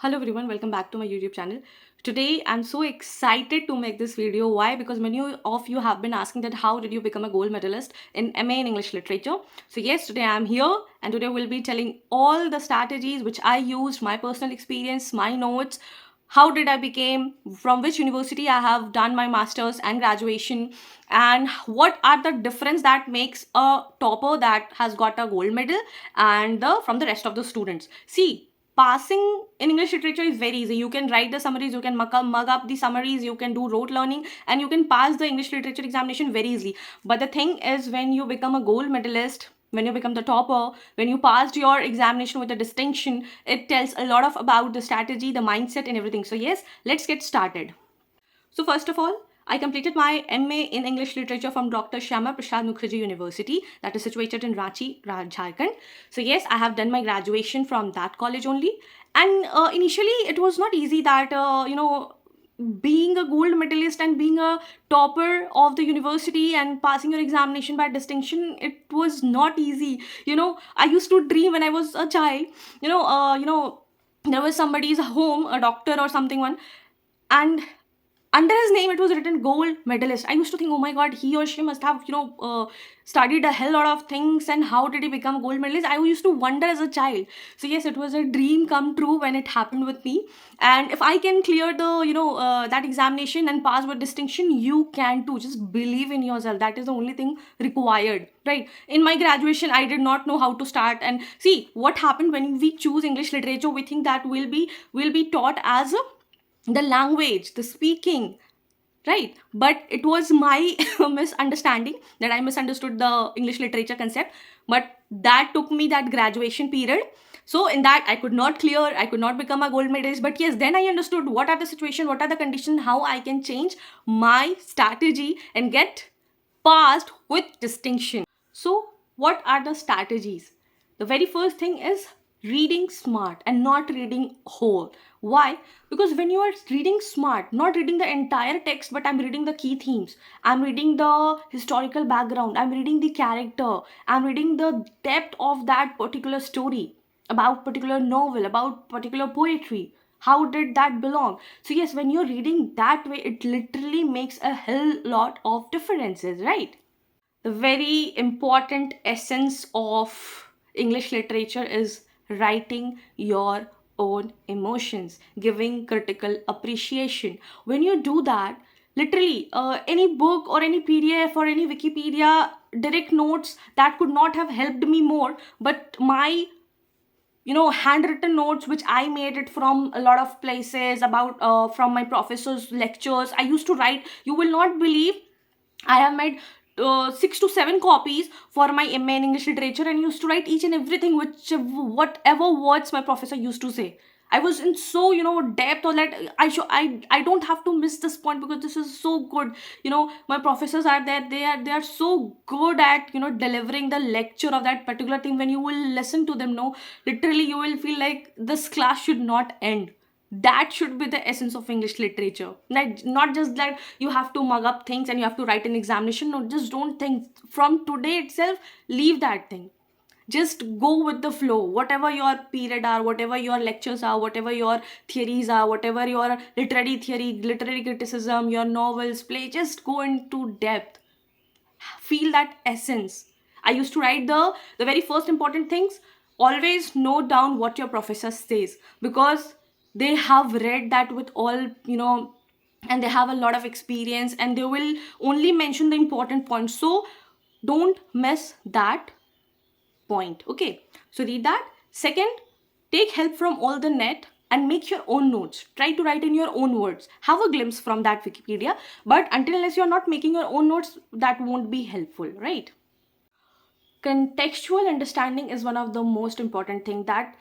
Hello everyone, welcome back to my YouTube channel. Today I'm so excited to make this video. Why? Because many of you have been asking that how did you become a gold medalist in MA in English literature. So yes, today I'm here and today we'll be telling all the strategies which I used, my personal experience, my notes, how did I became, from which university I have done my masters and graduation, and what are the difference that makes a topper that has got a gold medal and the from the rest of the students. See, passing in English literature is very easy. You can write the summaries, you can mug up the summaries, you can do rote learning, and you can pass the English literature examination very easily. But the thing is, when you become a gold medalist, when you become the topper, when you passed your examination with a distinction, it tells a lot of about the strategy, the mindset, and everything. So yes, let's get started. So first of all, I completed my MA in English Literature from Dr. Shyama Prasad Mukherjee University, that is situated in Ranchi, Jharkhand. So yes, I have done my graduation from that college only. And initially, it was not easy that being a gold medalist and being a topper of the university and passing your examination by distinction, it was not easy. I used to dream when I was a child. There was somebody's home, a doctor or something one, and under his name it was written gold medalist. I used to think, oh my god, he or she must have studied a hell lot of things, and how did he become a gold medalist? I used to wonder as a child. So yes, it was a dream come true when it happened with me. And if I can clear the that examination and pass with distinction, you can too. Just believe in yourself. That is the only thing required, right? In my graduation, I did not know how to start. And see what happened, when we choose English literature, we think that will be taught as the language, the speaking, right? But it was my misunderstanding that I misunderstood the English literature concept. But that took me that graduation period. So in that, I could not clear, I could not become a gold medalist. But yes, then I understood what are the situation, what are the conditions, how I can change my strategy and get passed with distinction. So what are the strategies? The very first thing is reading smart and not reading whole. Why? Because when you are reading smart, not reading the entire text, but I'm reading the key themes, I'm reading the historical background, I'm reading the character, I'm reading the depth of that particular story, about particular novel, about particular poetry. How did that belong? So yes, when you're reading that way, it literally makes a hell lot of differences, right? The very important essence of English literature is writing your own emotions, giving critical appreciation. When you do that, literally any book or any PDF or any Wikipedia direct notes that could not have helped me more, but my handwritten notes which I made it from a lot of places, about from my professors lectures, I used to write. You will not believe, I have made 6 to 7 copies for my MA in English literature, and used to write each and everything which whatever words my professor used to say. I was in so depth, or that I don't have to miss this point because this is so good. My professors are there. They are so good at delivering the lecture of that particular thing. When you will listen to them, no, literally you will feel like this class should not end. That should be the essence of English literature. Like, not just that you have to mug up things and you have to write an examination. No, just don't think from today itself. Leave that thing. Just go with the flow. Whatever your period are, whatever your lectures are, whatever your theories are, whatever your literary theory, literary criticism, your novels, play, just go into depth. Feel that essence. I used to write the very first important things. Always note down what your professor says, because they have read that with all, and they have a lot of experience, and they will only mention the important points. So don't miss that point. Okay, so read that. Second, take help from all the net and make your own notes. Try to write in your own words. Have a glimpse from that Wikipedia, but until unless you're not making your own notes, that won't be helpful, right? Contextual understanding is one of the most important thing. That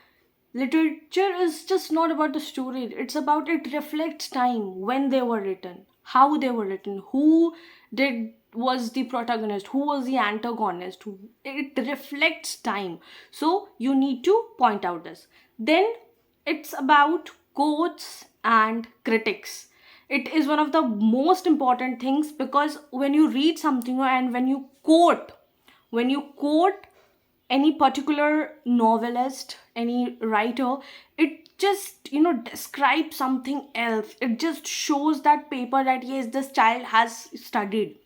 literature is just not about the story, it's about, it reflects time, when they were written, how they were written, who did was the protagonist, who was the antagonist. It reflects time, so you need to point out this. Then it's about quotes and critics. It is one of the most important things, because when you read something and when you quote, any particular novelist, any writer, it just, describes something else. It just shows that paper that yes, this child has studied.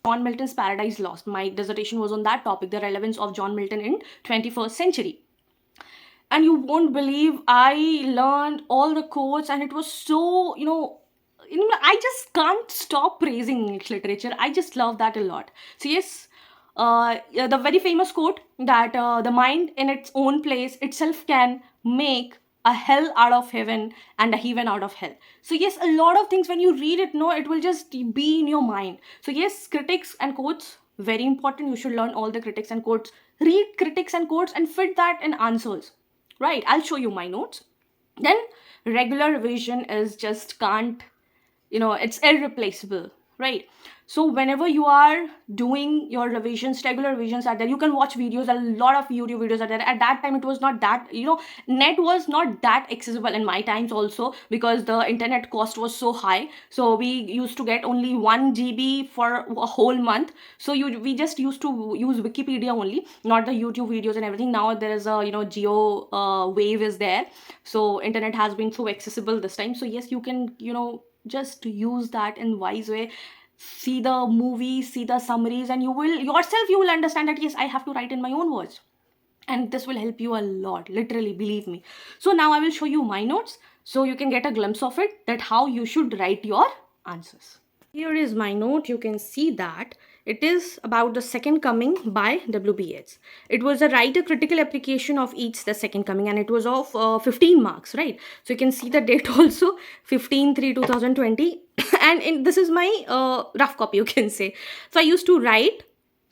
John Milton's Paradise Lost. My dissertation was on that topic, the relevance of John Milton in 21st century. And you won't believe, I learned all the quotes, and it was so, I just can't stop praising English literature. I just love that a lot. So yes, yeah, the very famous quote that the mind in its own place itself can make a hell out of heaven and a heaven out of hell. So yes, a lot of things when you read it, no, it will just be in your mind. So yes, critics and quotes, very important. You should learn all the critics and quotes. Read critics and quotes and fit that in answers. Right, I'll show you my notes. Then regular revision is just can't, it's irreplaceable, right? So whenever you are doing your revisions, regular revisions are there. You can watch videos, a lot of YouTube videos are there. At that time it was not that, net was not that accessible in my times also, because the internet cost was so high. So we used to get only 1 GB for a whole month. So we just used to use Wikipedia only, not the YouTube videos and everything. Now there is a, geo wave is there. So internet has been so accessible this time. So yes, you can, just use that in wise way. See the movies, see the summaries, and you will understand that yes, I have to write in my own words, and this will help you a lot, literally, believe me. So now I will show you my notes so you can get a glimpse of it, that how you should write your answers. Here is my note. You can see that it is about the second coming by W.B. Yeats. It was a writer critical application of Yeats' The Second Coming, and it was of 15 marks, right? So you can see the date also, 15/3/2020. And this is my rough copy, you can say. So I used to write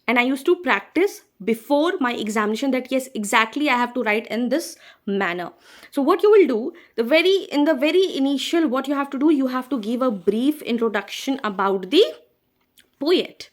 and I used to practice before my examination that yes, exactly I have to write in this manner. So what you will do, in the very initial, what you have to do, you have to give a brief introduction about the poet,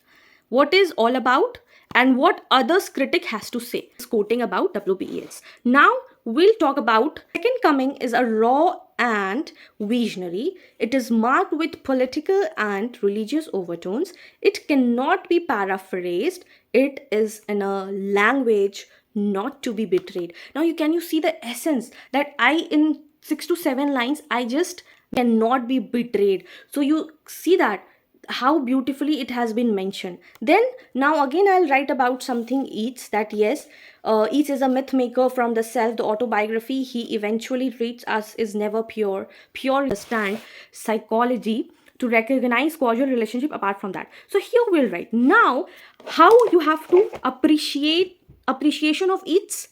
what is all about, and what others critic has to say. It's quoting about W.B. Yeats. Now we'll talk about Second Coming is a raw and visionary. It is marked with political and religious overtones. It cannot be paraphrased. It is in a language not to be betrayed. Now can you see the essence that in 6 to 7 lines I just cannot be betrayed. So you see that how beautifully it has been mentioned. Then now again I'll write about something Yeats, that yes, Yeats is a myth maker from the self, the autobiography he eventually treats us is never pure understand psychology to recognize causal relationship apart from that. So here we'll write now how you have to appreciation of Yeats,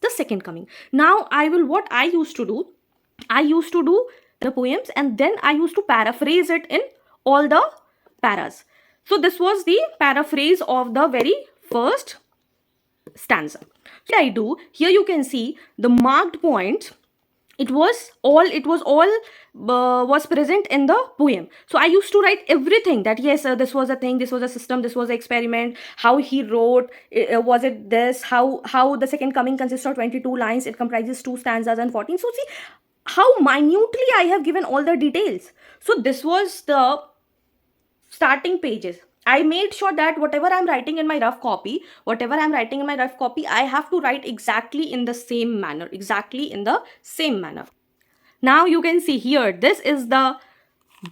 The Second Coming. Now what I used to do the poems, and then I used to paraphrase it in all the paras. So this was the paraphrase of the very first stanza. So I do, here you can see the marked points. It was all was present in the poem. So I used to write everything, that yes, this was a thing, this was a system, this was an experiment, how he wrote, was it this, how the Second Coming consists of 22 lines, it comprises 2 stanzas and 14. So see how minutely I have given all the details. So this was the starting pages. I made sure that whatever I'm writing in my rough copy, I have to write exactly in the same manner. Now you can see here, this is the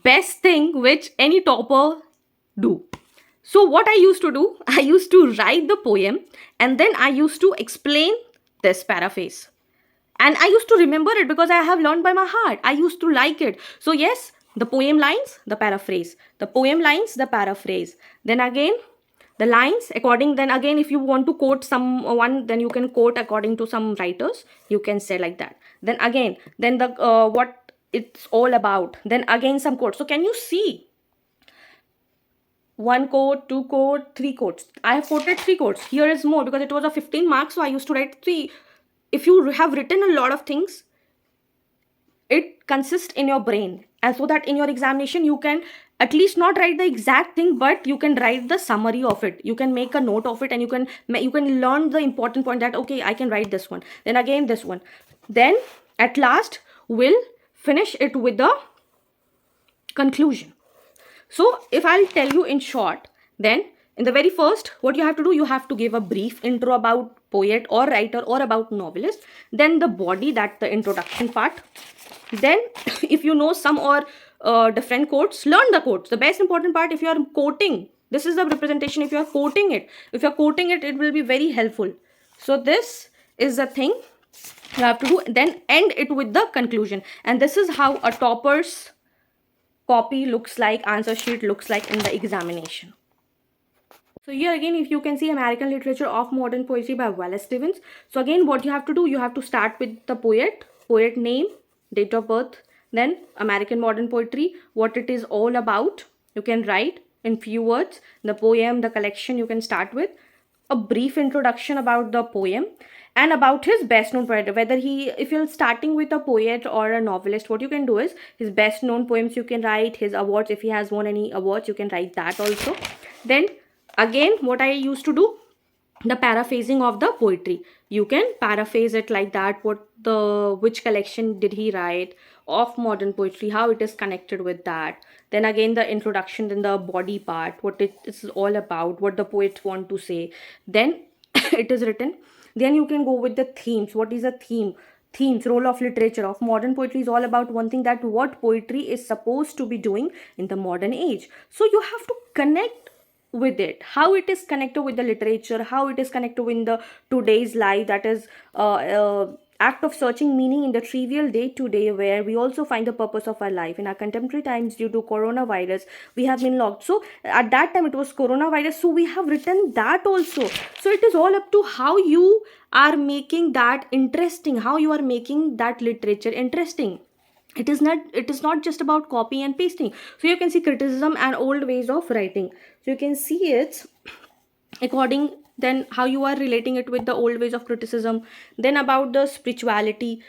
best thing which any topper do. So what I used to do, I used to write the poem and then I used to explain this paraphrase. And I used to remember it because I have learned by my heart. I used to like it. So yes, the poem lines, the paraphrase. The poem lines, the paraphrase. Then again, the lines according, then again if you want to quote someone, then you can quote according to some writers. You can say like that. Then again, then the what it's all about. Then again some quotes. So can you see? 1 quote, 2 quote, 3 quotes. I have quoted 3 quotes. Here is more because it was a 15 marks. So I used to write 3. If you have written a lot of things, it consists in your brain, and so that in your examination you can at least not write the exact thing, but you can write the summary of it. You can make a note of it and you can learn the important point, that okay, I can write this one, then again this one. Then at last we'll finish it with the conclusion. So if I'll tell you in short, then in the very first, what you have to do, you have to give a brief intro about poet or writer or about novelist. Then the body, that the introduction part. Then if you know some or different quotes, learn the quotes. The best important part, if you are quoting, this is the representation. If you are quoting it, it will be very helpful. So this is the thing you have to do. Then end it with the conclusion, and this is how a topper's copy looks like, answer sheet looks like in the examination. So here again, if you can see, American Literature of Modern Poetry by Wallace Stevens. So again, what you have to do, you have to start with the poet name, date of birth, then American Modern Poetry, what it is all about. You can write in few words the poem, the collection. You can start with a brief introduction about the poem and about his best known poet. Whether if you're starting with a poet or a novelist, what you can do is his best known poems you can write, his awards, if he has won any awards you can write that also. Then again, what I used to do, the paraphrasing of the poetry, you can paraphrase it like that, which collection did he write of modern poetry, how it is connected with that. Then again, the introduction, then the body part, what it is all about, what the poet want to say. Then it is written. Then you can go with the themes. What is a theme? Themes, role of literature of modern poetry is all about one thing, that what poetry is supposed to be doing in the modern age. So you have to connect with it, how it is connected with the literature, how it is connected with the today's life, that is act of searching meaning in the trivial day to day, where we also find the purpose of our life. In our contemporary times, due to coronavirus, we have been locked. So at that time it was coronavirus, so we have written that also. So it is all up to how you are making that interesting, how you are making that literature interesting. It is not just about copy and pasting. So you can see criticism and old ways of writing. So you can see it according, then how you are relating it with the old ways of criticism. Then about the spirituality,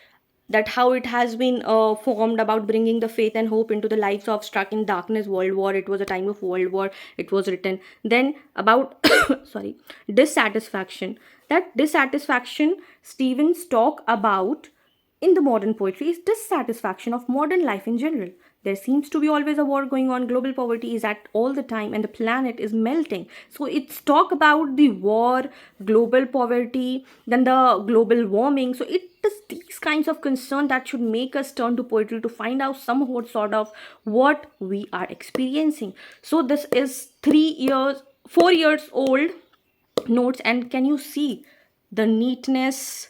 that how it has been formed, about bringing the faith and hope into the lives of struck in darkness world war. It was a time of world war, it was written. Then about sorry, dissatisfaction, that dissatisfaction Stevens talk about in the modern poetry is dissatisfaction of modern life in general. There seems to be always a war going on, global poverty is at all the time, and the planet is melting. So it's talk about the war, global poverty, then the global warming. So it is these kinds of concern that should make us turn to poetry to find out somewhat sort of what we are experiencing. So this is 4 years old notes, and can you see the neatness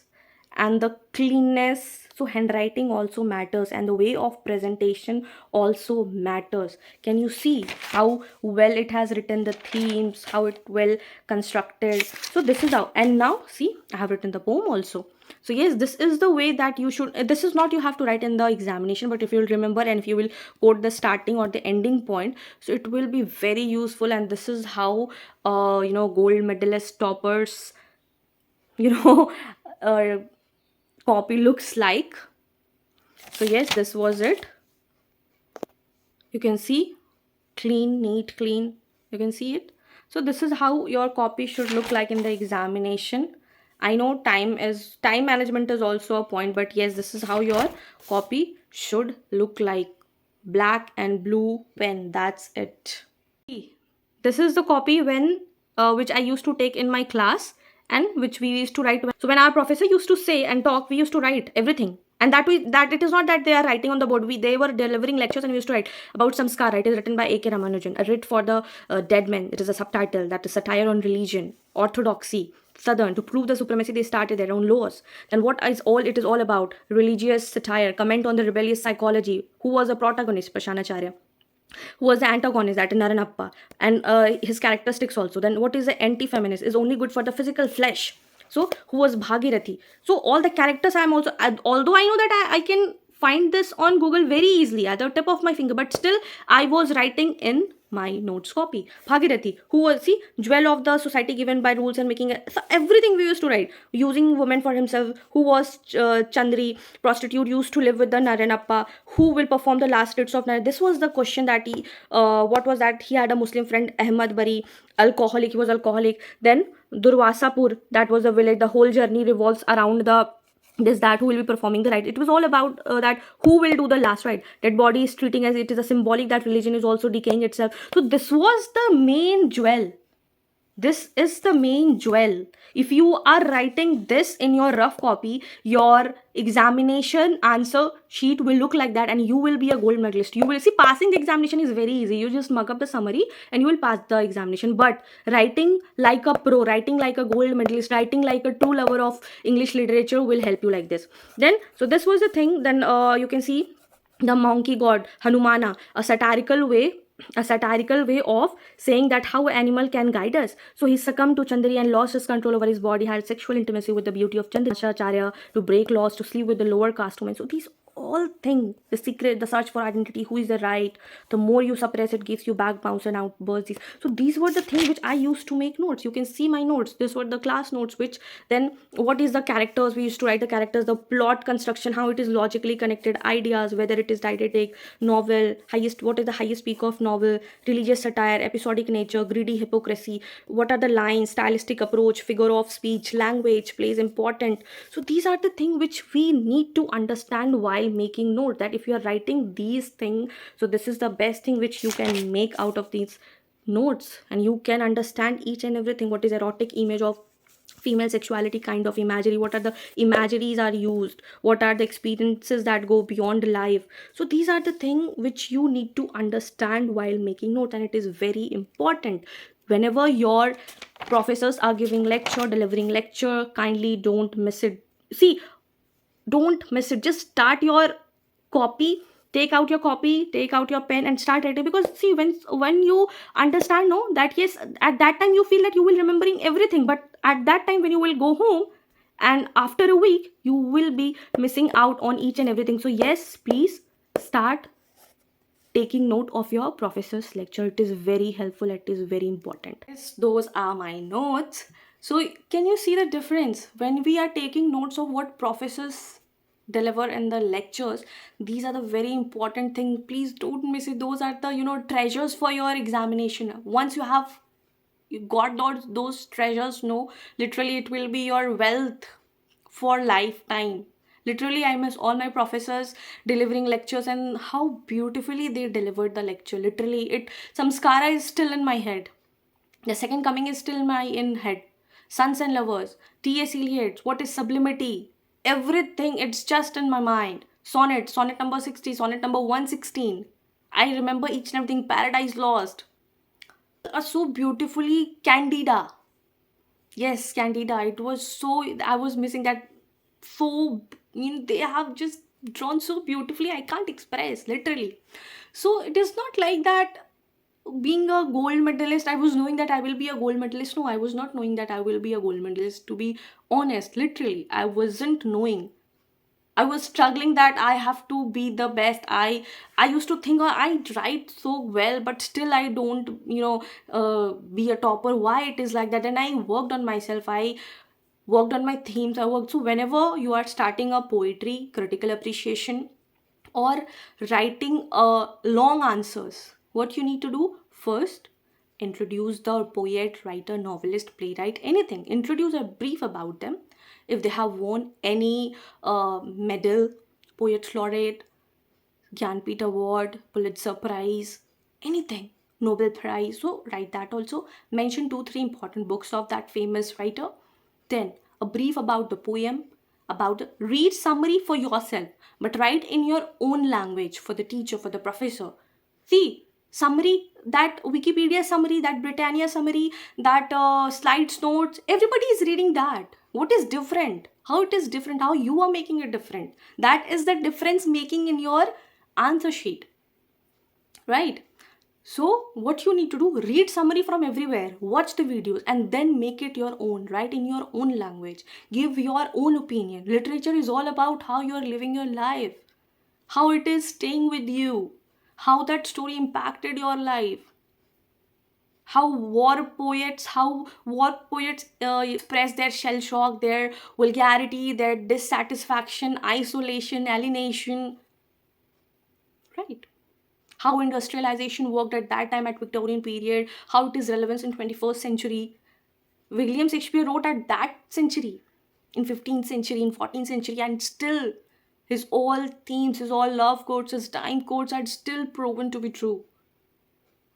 and the cleanness? So handwriting also matters, and the way of presentation also matters. Can you see how well it has written the themes, how it well constructed? So this is how. And now see, I have written the poem also. So yes, this is the way that you should, this is not you have to write in the examination, but if you will remember and if you will quote the starting or the ending point, so it will be very useful. And this is how gold medalist toppers uh, copy looks like. So yes, this was it. You can see clean, neat, clean, you can see it. So this is how your copy should look like in the examination. I know time management is also a point, but yes, this is how your copy should look like. Black and blue pen, that's it. This is the copy which I used to take in my class, and which we used to write. So when our professor used to say and talk, we used to write everything. And that it is not that they are writing on the board. They were delivering lectures, and we used to write about Samskara. It is written by A.K. Ramanujan. A Writ for the Dead Men. It is a subtitle, that is satire on religion, orthodoxy, Southern. To prove the supremacy, they started their own laws. Then it is all about? Religious satire, comment on the rebellious psychology. Who was the protagonist? Prashanacharya. Who was the antagonist, that is Naranappa, and his characteristics also. Then what is the anti-feminist? Is only good for the physical flesh. So who was Bhagirathi? So all the characters I am also, although I know that I can find this on Google very easily at the tip of my finger, but still I was writing in my notes copy. Bhagirathi, who was, see, jewel of the society given by rules and making it. So everything we used to write. Using woman for himself. Who was Chandri, prostitute, used to live with the Naranappa. Who will perform the last rites of Narayan? This was the question that what was that? He had a Muslim friend, Ahmad Bari, alcoholic. He was alcoholic. Then Durvasapur, that was a village. The whole journey revolves around who will be performing the rite. It was all about that who will do the last rite. Dead body is treating as it is a symbolic that religion is also decaying itself. So this was the main jewel This is the main jewel. If you are writing this in your rough copy, your examination answer sheet will look like that, and you will be a gold medalist. You will see, passing the examination is very easy. You just mug up the summary and you will pass the examination. But writing like a pro, writing like a gold medalist, writing like a true lover of English literature will help you like this. Then, so this was the thing. Then you can see the monkey god Hanumana, a satirical way of saying that how an animal can guide us. So he succumbed to Chandri and lost his control over his body, had sexual intimacy with the beauty of Chandracharya, to break laws, to sleep with the lower caste women. So these all things, the secret, the search for identity, who is the right, the more you suppress it gives you back bounce and outbursts. So these were the things which I used to make notes. You can see my notes. This were the class notes, which then what is the characters, we used to write the characters, the plot construction, how it is logically connected, ideas, whether it is didactic, novel, highest, what is the highest peak of novel, religious satire, episodic nature, greedy hypocrisy, what are the lines, stylistic approach, figure of speech, language plays important. So these are the things which we need to understand while making notes, that if you are writing these things, so this is the best thing which you can make out of these notes, and you can understand each and everything. What is erotic image of female sexuality kind of imagery, what are the imageries are used, what are the experiences that go beyond life. So these are the things which you need to understand while making notes, and it is very important. Whenever your professors are giving lecture, delivering lecture, kindly don't miss it. See, don't miss it. Just start your copy, take out your copy, take out your pen and start writing. Because see, when you understand, no, that yes, at that time you feel that you will remembering everything, but at that time when you will go home and after a week you will be missing out on each and everything. So yes, please start taking note of your professor's lecture. It is very helpful, it is very important. Yes, those are my notes. So can you see the difference when we are taking notes of what professors deliver in the lectures? These are the very important thing. Please don't miss it. Those are the, treasures for your examination. Once you got those treasures, no, literally it will be your wealth for lifetime. Literally, I miss all my professors delivering lectures and how beautifully they delivered the lecture. Literally, it Samskara is still in my head. The second coming is still my in head. Sons and Lovers, T.S. Eliot's What is Sublimity? Everything, it's just in my mind. Sonnet number 60, sonnet number 116. I remember each and everything. Paradise Lost. Are so beautifully Candida. Yes, Candida. It was so, I was missing that. So, they have just drawn so beautifully. I can't express, literally. So, it is not like that being a gold medalist, I was knowing that I will be a gold medalist. No, I was not knowing that I will be a gold medalist. To be honest, literally, I wasn't knowing. I was struggling that I have to be the best. I used to think, oh, I write so well, but still I don't, be a topper. Why it is like that? And I worked on myself. I worked on my themes. I worked. So whenever you are starting a poetry, critical appreciation, or writing long answers, what you need to do first, introduce the poet, writer, novelist, playwright, anything. Introduce a brief about them. If they have won any medal, Poets Laureate, Gyanpith Award, Pulitzer Prize, anything, Nobel Prize. So write that also. Mention 2-3 important books of that famous writer. Then a brief about the poem, read summary for yourself, but write in your own language for the teacher, for the professor. See, summary, that Wikipedia summary, that Britannia summary, that slides notes, everybody is reading that. What is different? How it is different? How you are making it different? That is the difference making in your answer sheet, right? So what you need to do, read summary from everywhere, watch the videos, and then make it your own. Write in your own language, give your own opinion. Literature is all about how you are living your life, how it is staying with you, how that story impacted your life, how war poets express their shell shock, their vulgarity, their dissatisfaction, isolation, alienation, right? How industrialization worked at that time, at Victorian period, how it is relevance in 21st century. William Shakespeare wrote at that century, in 15th century, in 14th century, and still his all themes, his all love quotes, his time quotes are still proven to be true,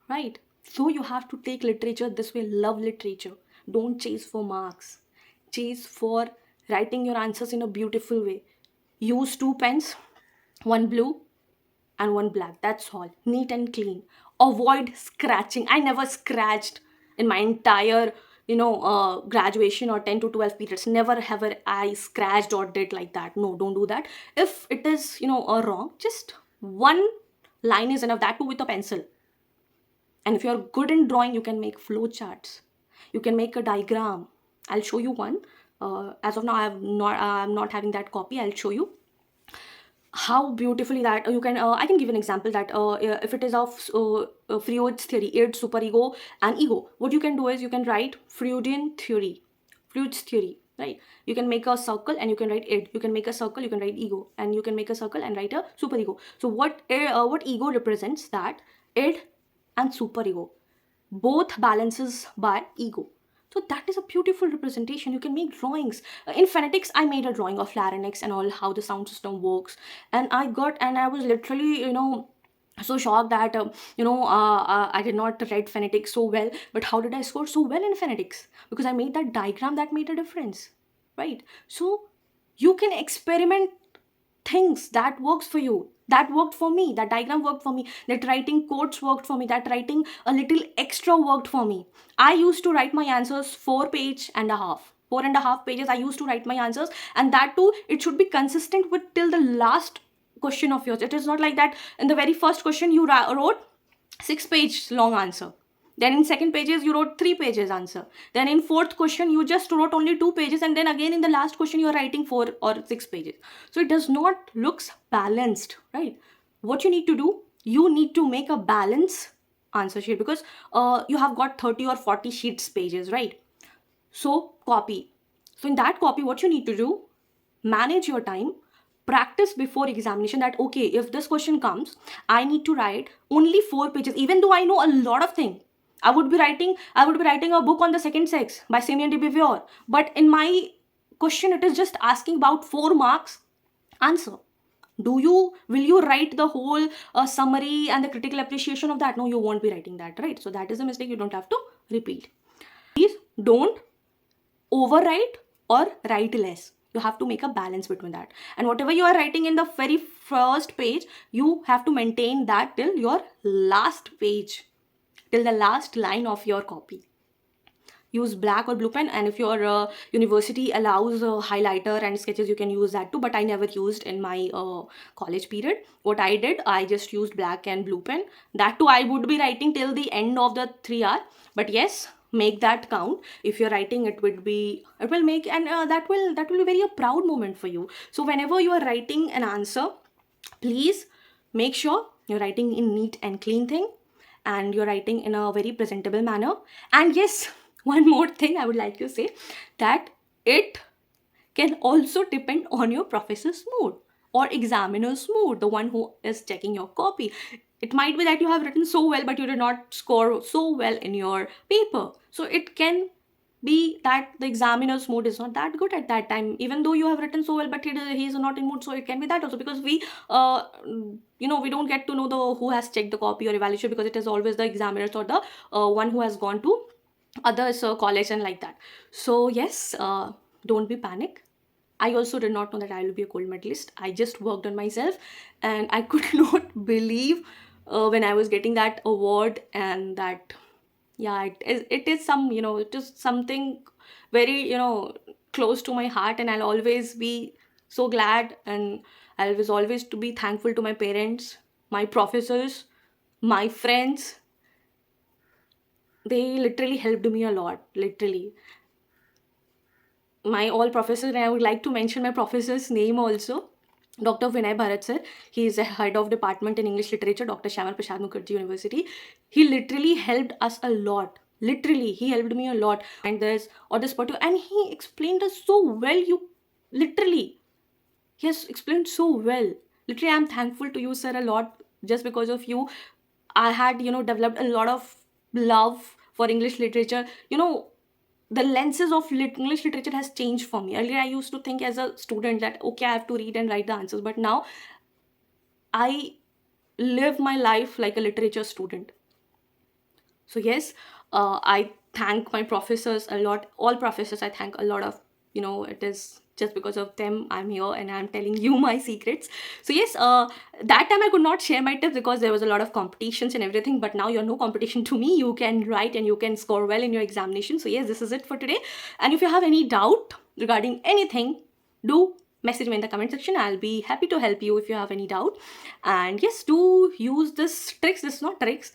right? So you have to take literature this way. Love literature. Don't chase for marks. Chase for writing your answers in a beautiful way. Use two pens, one blue and one black. That's all. Neat and clean. Avoid scratching. I never scratched in my entire graduation or 10 to 12 periods. Never have I scratched or did like that. No, don't do that. If it is wrong, just one line is enough. That too with a pencil. And if you're good in drawing, you can make flow charts. You can make a diagram. I'll show you one. As of now, I'm not having that copy. I'll show you how beautifully that you can. I can give an example that if it is of Freud's theory, id, superego, and ego. What you can do is you can write Freudian theory, Freud's theory. Right? You can make a circle and you can write id. You can make a circle, you can write ego, and you can make a circle and write a superego. So what ego represents, that id and superego, both balances by ego. So that is a beautiful representation. You can make drawings. In phonetics, I made a drawing of larynx and all, how the sound system works. And I was literally, so shocked that, I did not read phonetics so well. But how did I score so well in phonetics? Because I made that diagram that made a difference, right? So you can experiment things that works for you. That worked for me. That diagram worked for me. That writing quotes worked for me. That writing a little extra worked for me. I used to write my answers 4 page and a half. 4.5 pages I used to write my answers, and that too, it should be consistent with till the last question of yours. It is not like that in the very first question you wrote 6 page long answer. Then in second pages you wrote 3 pages answer. Then in fourth question you just wrote only 2 pages, and then again in the last question you are writing 4 or 6 pages. So it does not looks balanced, right? What you need to do, you need to make a balance answer sheet, because you have got 30 or 40 sheets pages, right? So copy. So in that copy, what you need to do, manage your time, practice before examination, that okay, if this question comes, I need to write only 4 pages. Even though I know a lot of things, I would be writing a book on the second sex by Simeon de Beauvoir, but in my question it is just asking about 4 marks answer. Will you write the whole summary and the critical appreciation of that? No, you won't be writing that, right? So that is a mistake you don't have to repeat. Please don't overwrite or write less. You have to make a balance between that. And whatever you are writing in the very first page, you have to maintain that till your last page, till the last line of your copy. Use black or blue pen, and if your university allows a highlighter and sketches, you can use that too, but I never used in my college period. What I did, I just used black and blue pen. That too I would be writing till the end of the 3 hour. But yes, make that count. If you're writing, it will make, and that will be very a proud moment for you. So whenever you are writing an answer, please make sure you're writing in neat and clean thing, and you're writing in a very presentable manner. And yes, one more thing I would like to say, that it can also depend on your professor's mood or examiner's mood, the one who is checking your copy. It might be that you have written so well, but you did not score so well in your paper. So it can be that the examiner's mood is not that good at that time, even though you have written so well, but he is not in mood. So it can be that also, because we we don't get to know who has checked the copy or evaluation, because it is always the examiners or the one who has gone to others college and like that. So yes, don't be panic. I also did not know that I will be a gold medalist. I just worked on myself, and I could not believe when I was getting that award, and that, yeah, it is it is something very close to my heart, and I'll always be so glad, and I'll always to be thankful to my parents, my professors, my friends. They literally helped me a lot, literally. My all professors, and I would like to mention my professor's name also. Dr. Vinay Bharat sir, he is a head of department in English literature, Dr. Shyamar Prasad Mukherjee University. He literally helped us a lot. Literally, he helped me a lot. And this particular, and he explained us so well. Literally, he has explained so well. Literally, I'm thankful to you, sir, a lot. Just because of you, I had developed a lot of love for English literature. The lenses of English literature has changed for me. Earlier I used to think as a student that okay, I have to read and write the answers, but now I live my life like a literature student. So yes, I thank my professors a lot. All professors, I thank a lot of, it is just because of them I'm here and I'm telling you my secrets. So yes, that time I could not share my tips because there was a lot of competitions and everything. But now you're no competition to me. You can write and you can score well in your examination. So yes, this is it for today. And if you have any doubt regarding anything, do message me in the comment section. I'll be happy to help you if you have any doubt. And yes, do use this tricks. This is not tricks,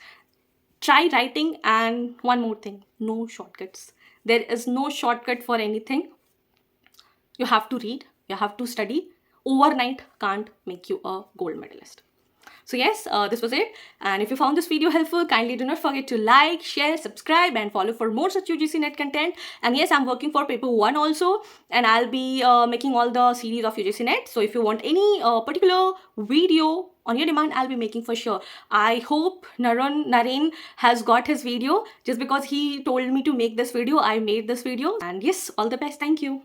try writing. And one more thing, no shortcuts. There is no shortcut for anything. You have to read, you have to study. Overnight can't make you a gold medalist. So yes, this was it. And if you found this video helpful, kindly do not forget to like, share, subscribe, and follow for more such UGC net content. And yes, I'm working for paper 1 also, and I'll be making all the series of UGC net. So if you want any particular video on your demand, I'll be making for sure. I hope Naren has got his video. Just because he told me to make this video, I made this video. And yes, all the best. Thank you.